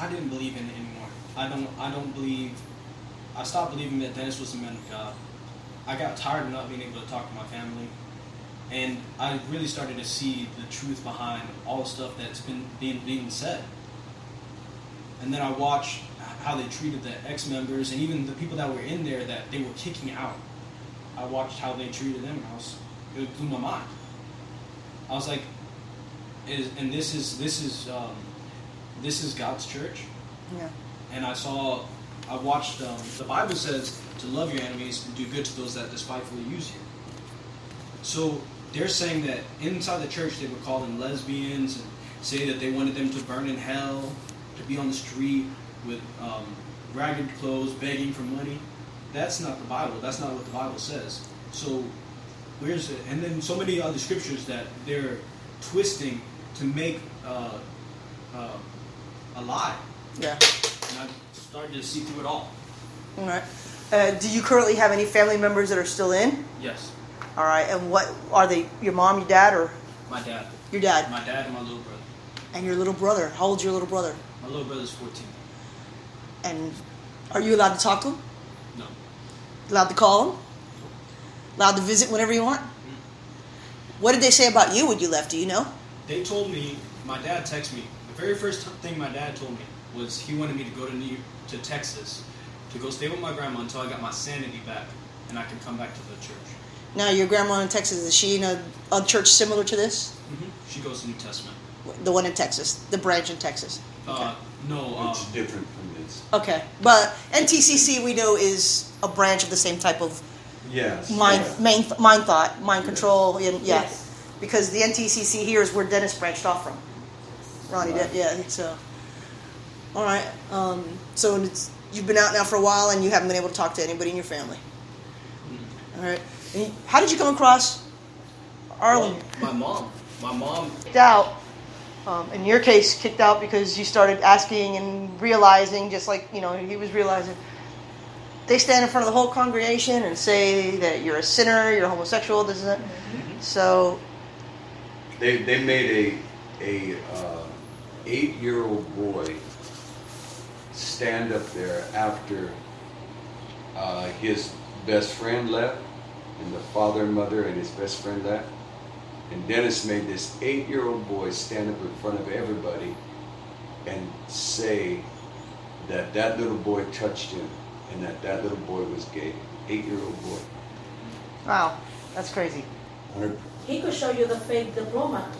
I didn't believe in it anymore. I stopped believing that Dennis was a man of God. I got tired of not being able to talk to my family. And I really started to see the truth behind all the stuff that's been being said. And then I watched how they treated the ex-members and even the people that were in there that they were kicking out. I watched how they treated them, and it blew my mind. I was like, this is God's church. Yeah. And I watched. The Bible says to love your enemies and do good to those that despitefully use you. So they're saying that inside the church they would call them lesbians and say that they wanted them to burn in hell, to be on the street with ragged clothes, begging for money. That's not the Bible. That's not what the Bible says. So where's it? And then so many other scriptures that they're twisting to make a lie. Yeah. And I started to see through it all. All right. Do you currently have any family members that are still in? Yes. All right. And what are they? Your mom, your dad, or? My dad. Your dad. My dad and my little brother. And your little brother. How old's your little brother? My little brother's 14. And are you allowed to talk to him? No. Allowed to call him? Allowed to visit whenever you want? What did they say about you when you left? Do you know? They told me, my dad texted me. The very first thing my dad told me was he wanted me to go to Texas to go stay with my grandma until I got my sanity back and I could come back to the church. Now, your grandma in Texas, is she in a church similar to this? Mm-hmm. She goes to New Testament. The one in Texas, the branch in Texas. Okay. No. It's different from this. Okay, but NTCC we know is a branch of the same type of mind control. And, yeah, Yes. because the NTCC here is where Dennis branched off from. Ronnie did, yeah. So, all right. So you've been out now for a while, and you haven't been able to talk to anybody in your family. All right. And how did you come across Arlen? Well, my mom. Kicked out. In your case, kicked out because you started asking and realizing, just like he was realizing. They stand in front of the whole congregation and say that you're a sinner, you're homosexual, this and that. Mm-hmm. So They made a 8-year-old boy stand up there after his best friend left, and the father and mother and his best friend left. And Dennis made this 8-year-old boy stand up in front of everybody and say that little boy touched him and that little boy was gay. 8-year-old boy. wow, that's crazy. 100. He could show you the fake diploma.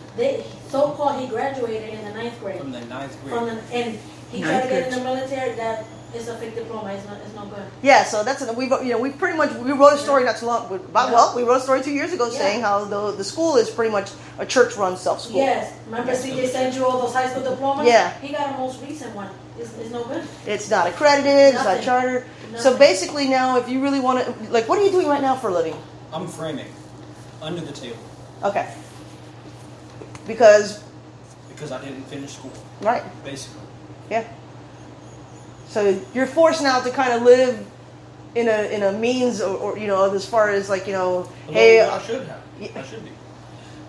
So-called he graduated in the 9th grade. From the 9th grade. And he tried to get in the military. That is a fake diploma. It's no good. Yeah, so that's we pretty much we wrote a story not too long about we wrote a story 2 years ago saying how the school is pretty much a church-run self-school. Yes. Remember CJ sent you all those high school diplomas? Yeah. He got a most recent one. It's no good. It's not accredited. It's not Nothing. chartered. So Nothing. basically now, if you really want to, like, what are you doing right now for a living? I'm framing under the table Okay. Because I didn't finish school, right. basically. Yeah. So you're forced now to kind of live in a means or as far as like hey. I should have. I should be.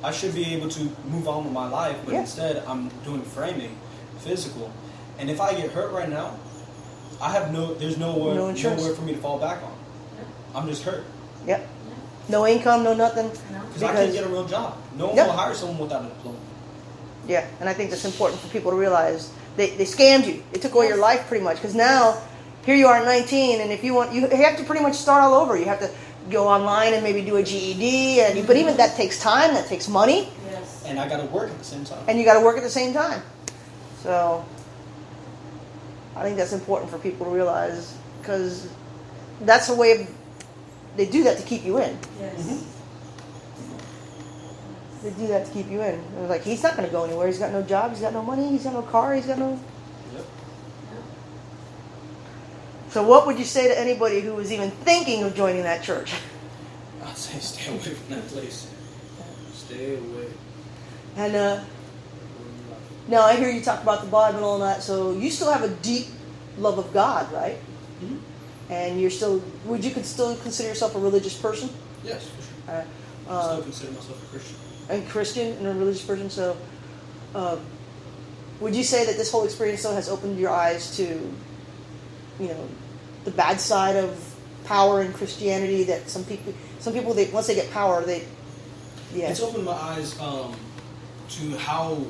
I should be able to move on with my life, but instead I'm doing framing, physical, and if I get hurt right now, there's nowhere for me to fall back on. I'm just hurt. Yep. No income, no nothing. Because I can't get a real job. No one will hire someone without a diploma. Yeah, and I think that's important for people to realize. They scammed you. They took away your life pretty much. Because now, here you are 19, and if you have to pretty much start all over. You have to go online and maybe do a GED, but even that takes time. That takes money. Yes. And I got to work at the same time. And you got to work at the same time. So, I think that's important for people to realize because that's a way they do that to keep you in. Yes. Mm-hmm. They do that to keep you in. It was like, he's not going to go anywhere. He's got no job. He's got no money. He's got no car. He's got no... Yep. So what would you say to anybody who was even thinking of joining that church? I'd say stay away from that place. Stay away. And now I hear you talk about the Bible and all that. So you still have a deep love of God, right? Mm-hmm. And you're still... Would you still consider yourself a religious person? Yes, for sure. I still consider myself a Christian. A Christian and a religious person. So, Would you say that this whole experience though has opened your eyes to, the bad side of power in Christianity? That some people they once they get power, It's opened my eyes to how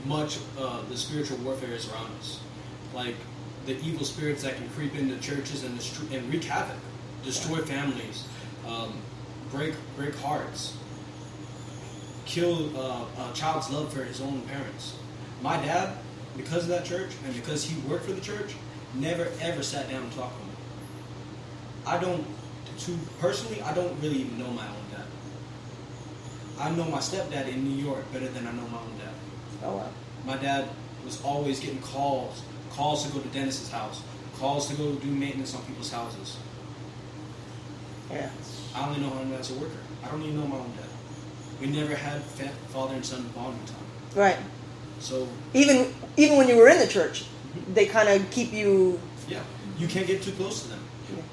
much the spiritual warfare is around us, like the evil spirits that can creep into churches and wreak havoc, destroy families, break hearts, kill a child's love for his own parents. My dad, because of that church and because he worked for the church, never ever sat down and talked with me. Personally, I don't really even know my own dad. I know my stepdad in New York better than I know my own dad. Oh wow. My dad was always getting calls to go to Dennis's house, calls to go do maintenance on people's houses. Yeah. I only know him as a worker. I don't even know my own dad. We never had father and son bonding time. Right. So even when you were in the church, they kind of keep you. Yeah, you can't get too close to them.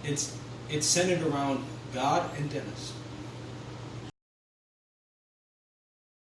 Yeah. It's centered around God and Dennis.